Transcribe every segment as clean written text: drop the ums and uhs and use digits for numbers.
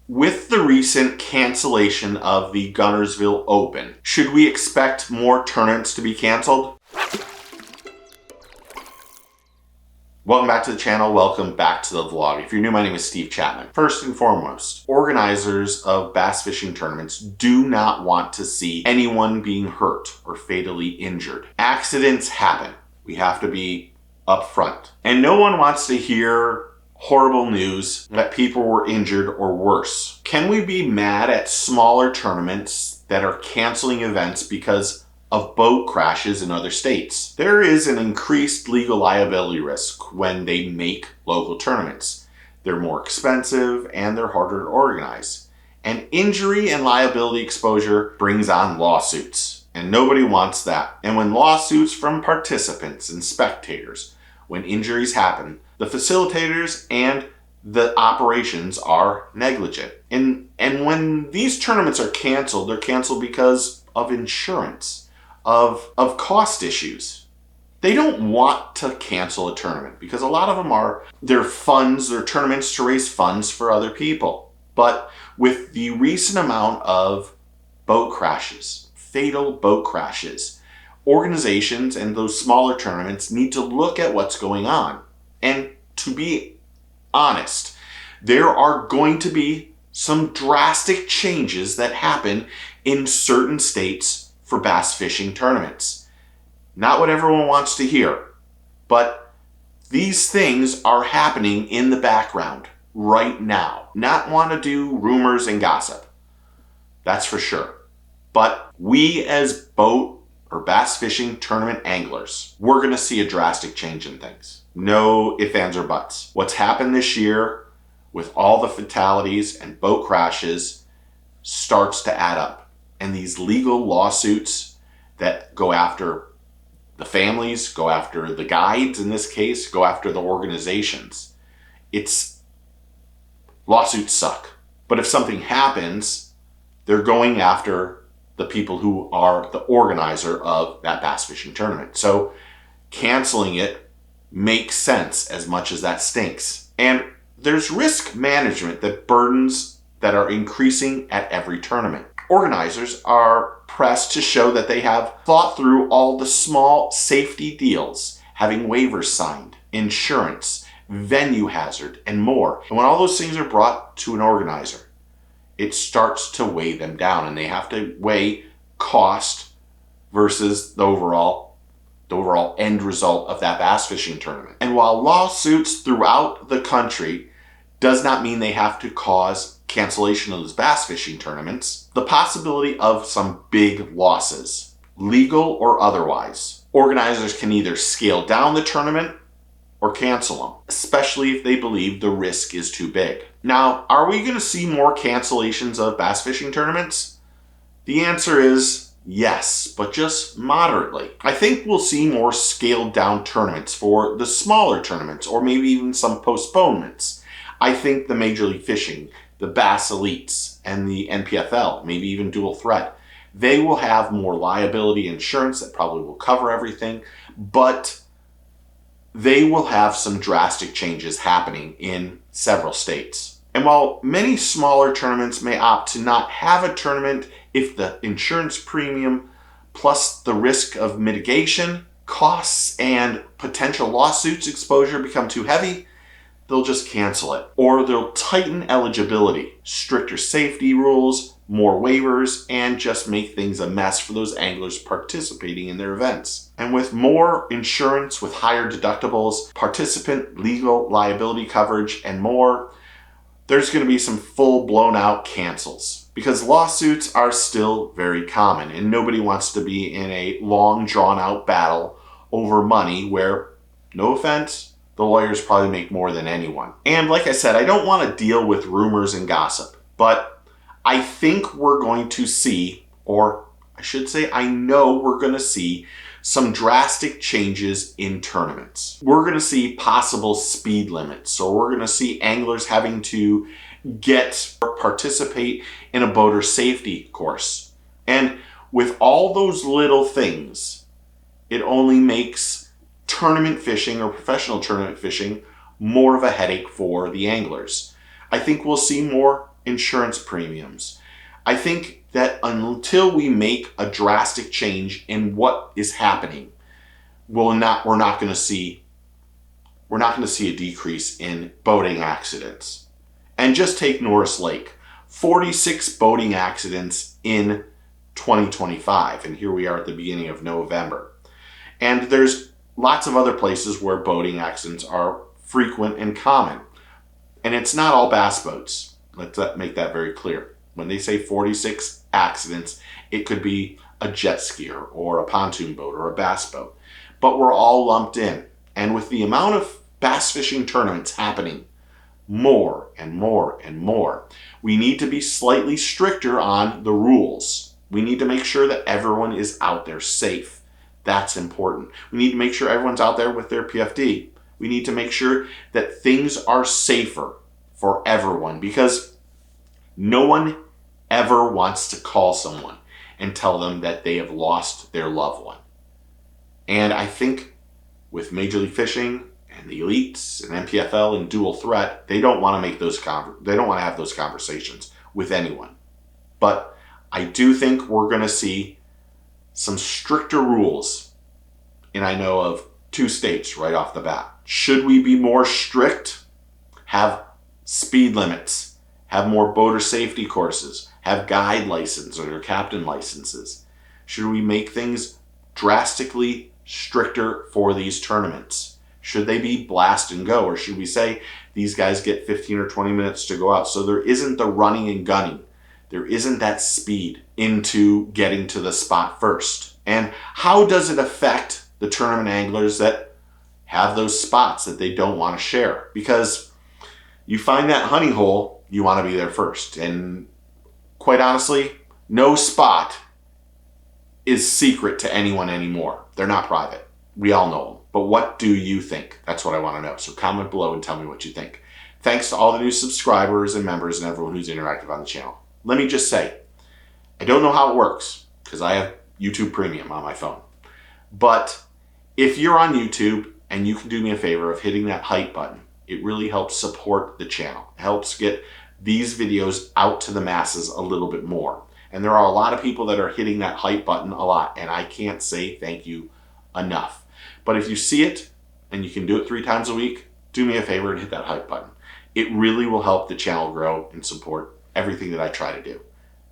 With the recent cancellation of the Guntersville Open, should we expect more tournaments to be canceled? Welcome back to the channel. Welcome back to the vlog. If you're new, my name is Steve Chapman. First and foremost, organizers of bass fishing tournaments do not want to see anyone being hurt or fatally injured. Accidents happen. We have to be upfront. And no one wants to hear horrible news that people were injured or worse. Can we be mad at smaller tournaments that are canceling events because of boat crashes in other states? There is an increased legal liability risk when they make local tournaments. They're more expensive and they're harder to organize. And injury and liability exposure brings on lawsuits, and nobody wants that. And when lawsuits from participants and spectators, when injuries happen, the facilitators and the operations are negligent. And when these tournaments are canceled, they're canceled because of insurance, of cost issues. They don't want to cancel a tournament because a lot of them are their tournaments to raise funds for other people. But with the recent amount of boat crashes, fatal boat crashes, organizations and those smaller tournaments need to look at what's going on. And to be honest, there are going to be some drastic changes that happen in certain states for bass fishing tournaments. Not what everyone wants to hear, but these things are happening in the background right now. Not want to do rumors and gossip, that's for sure. But we as boat or bass fishing tournament anglers, we're going to see a drastic change in things. No ifs, ands, or buts. What's happened this year with all the fatalities and boat crashes starts to add up. And these legal lawsuits that go after the families, go after the guides in this case, go after the organizations. Lawsuits suck. But if something happens, they're going after the people who are the organizer of that bass fishing tournament. So canceling it makes sense, as much as that stinks. And there's risk management burdens that are increasing at every tournament. Organizers are pressed to show that they have thought through all the small safety deals, having waivers signed, insurance, venue hazard, and more. And when all those things are brought to an organizer, it starts to weigh them down, and they have to weigh cost versus the overall end result of that bass fishing tournament. And while lawsuits throughout the country does not mean they have to cause cancellation of those bass fishing tournaments, the possibility of some big losses, legal or otherwise, organizers can either scale down the tournament or cancel them, especially if they believe the risk is too big. Now, are we going to see more cancellations of bass fishing tournaments? The answer is yes, but just moderately. I think we'll see more scaled down tournaments for the smaller tournaments, or maybe even some postponements. I think the Major League Fishing, the Bass Elites, and the NPFL, maybe even Dual Threat, they will have more liability insurance that probably will cover everything, but they will have some drastic changes happening in several states. And while many smaller tournaments may opt to not have a tournament if the insurance premium plus the risk of mitigation, costs, and potential lawsuits exposure become too heavy, they'll just cancel it. Or they'll tighten eligibility, stricter safety rules, more waivers, and just make things a mess for those anglers participating in their events. And with more insurance, with higher deductibles, participant legal liability coverage, and more, there's going to be some full blown out cancels, because lawsuits are still very common and nobody wants to be in a long drawn out battle over money where, no offense, the lawyers probably make more than anyone. And like I said, I don't want to deal with rumors and gossip, but I think we're going to see, or I should say I know we're going to see, some drastic changes in tournaments. We're going to see possible speed limits, so we're going to see anglers having to participate in a boater safety course. And with all those little things, it only makes tournament fishing or professional tournament fishing more of a headache for the anglers. I think we'll see more insurance premiums. I think that until we make a drastic change in what is happening, we're not going to see a decrease in boating accidents. And just take Norris Lake, 46 boating accidents in 2025, and here we are at the beginning of November. And there's lots of other places where boating accidents are frequent and common. And it's not all bass boats. Let's make that very clear. When they say 46 accidents, it could be a jet skier or a pontoon boat or a bass boat. But we're all lumped in. And with the amount of bass fishing tournaments happening more and more and more, we need to be slightly stricter on the rules. We need to make sure that everyone is out there safe. That's important. We need to make sure everyone's out there with their PFD. We need to make sure that things are safer for everyone, because no one ever wants to call someone and tell them that they have lost their loved one. And I think with Major League Fishing and the elites and MPFL and Dual Threat, they don't want to have those conversations with anyone. But I do think we're going to see some stricter rules. And I know of 2 states right off the bat. Should we be more strict? Have speed limits, have more boater safety courses, have guide licenses or captain licenses? Should we make things drastically stricter for these tournaments? Should they be blast and go? Or should we say these guys get 15 or 20 minutes to go out, so there isn't the running and gunning? There isn't that speed into getting to the spot first. And how does it affect the tournament anglers that have those spots that they don't want to share? Because you find that honey hole, you want to be there first. And quite honestly, no spot is secret to anyone anymore. They're not private. We all know them. But what do you think? That's what I want to know. So comment below and tell me what you think. Thanks to all the new subscribers and members and everyone who's interactive on the channel. Let me just say, I don't know how it works because I have YouTube Premium on my phone. But if you're on YouTube and you can do me a favor of hitting that hype button, it really helps support the channel. It helps get these videos out to the masses a little bit more. And there are a lot of people that are hitting that hype button a lot, and I can't say thank you enough. But if you see it and you can do it 3 times a week, do me a favor and hit that hype button. It really will help the channel grow and support everything that I try to do.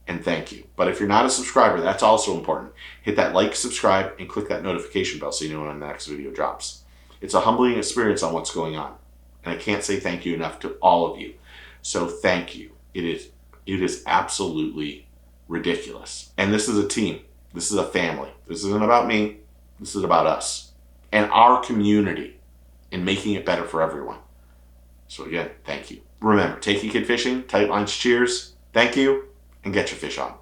And thank you. But if you're not a subscriber, that's also important. Hit that like, subscribe, and click that notification bell so you know when the next video drops. It's a humbling experience on what's going on. And I can't say thank you enough to all of you. So thank you. It is absolutely ridiculous. And this is a team. This is a family. This isn't about me. This is about us and our community and making it better for everyone. So again, thank you. Remember, take your kid fishing, tight lines, cheers, thank you, and get your fish on.